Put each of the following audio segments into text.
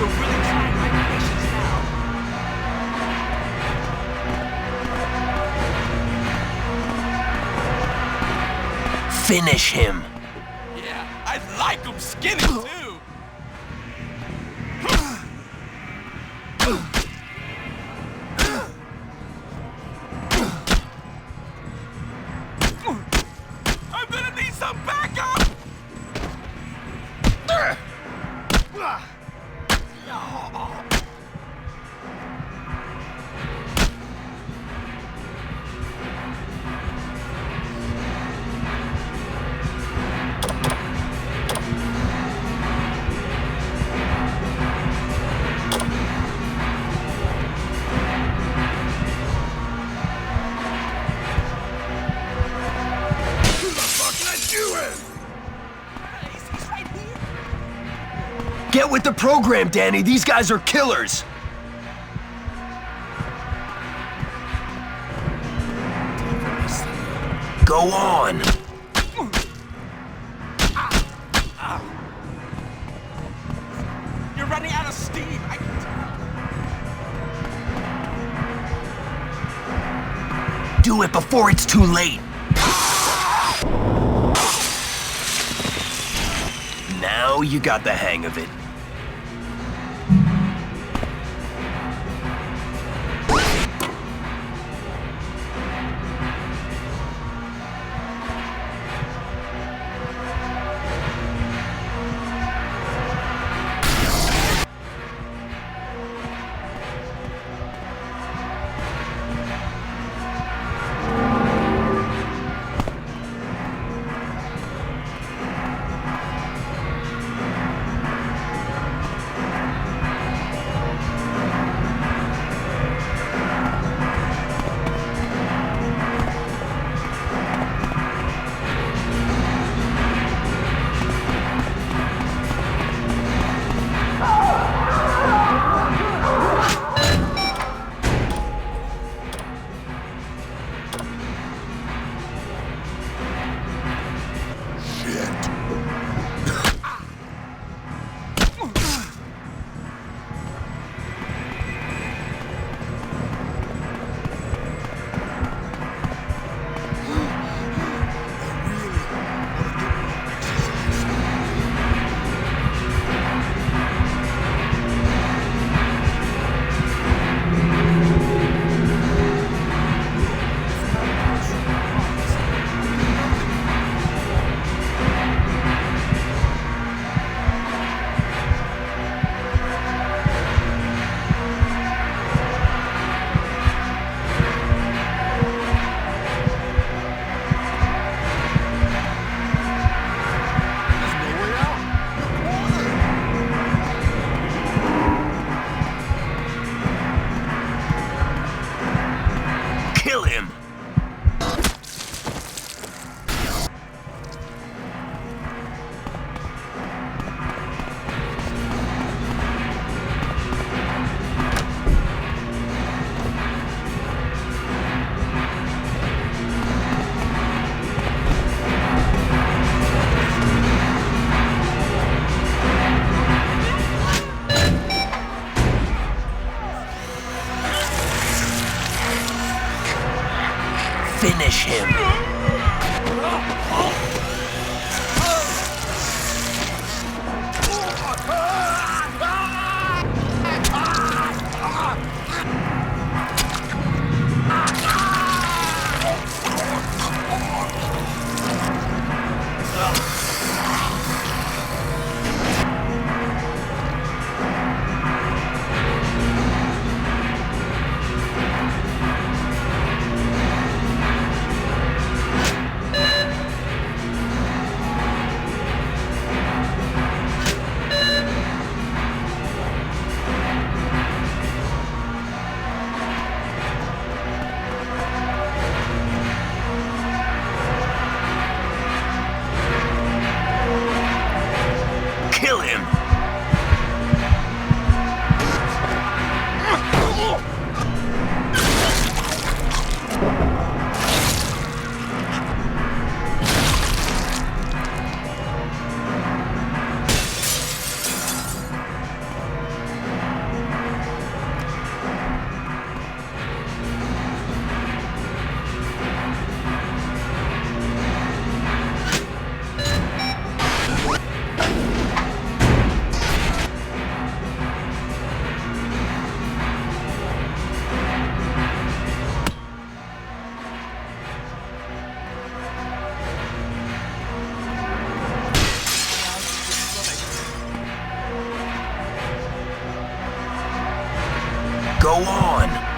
You're really trying my patience now. Finish him. Yeah, I like him skinny too. I'm gonna need some backup! He's right here. Get with the program, Danny. These guys are killers. Go on. You're running out of steam. I can tell. Do it before it's too late. Now you got the hang of it. Kill him! Finish him. Go on.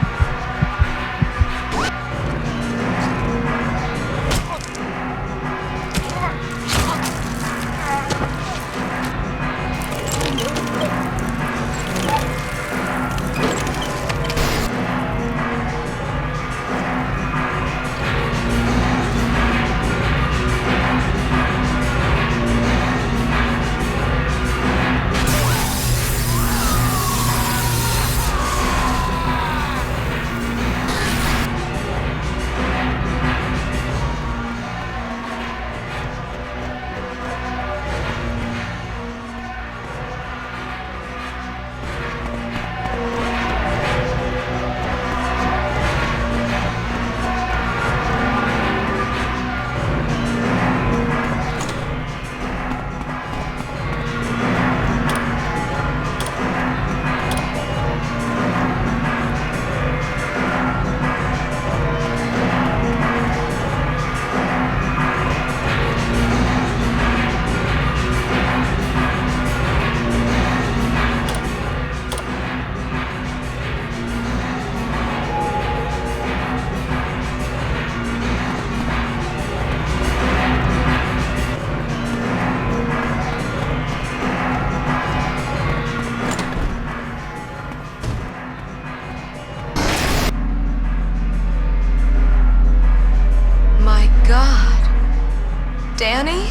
Danny?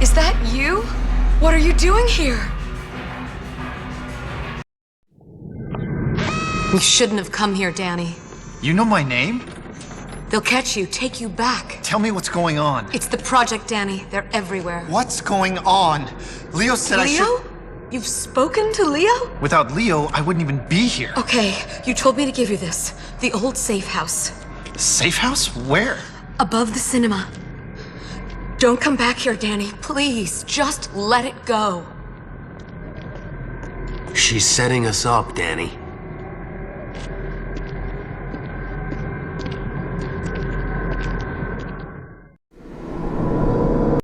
Is that you? What are you doing here? You shouldn't have come here, Danny. You know my name? They'll catch you, take you back. Tell me what's going on. It's the project, Danny. They're everywhere. What's going on? Leo said I should... Leo? You've spoken to Leo? Without Leo, I wouldn't even be here. Okay, you told me to give you this. The old safe house. Safe house? Where? Above the cinema. Don't come back here, Danny. Please, just let it go. She's setting us up, Danny.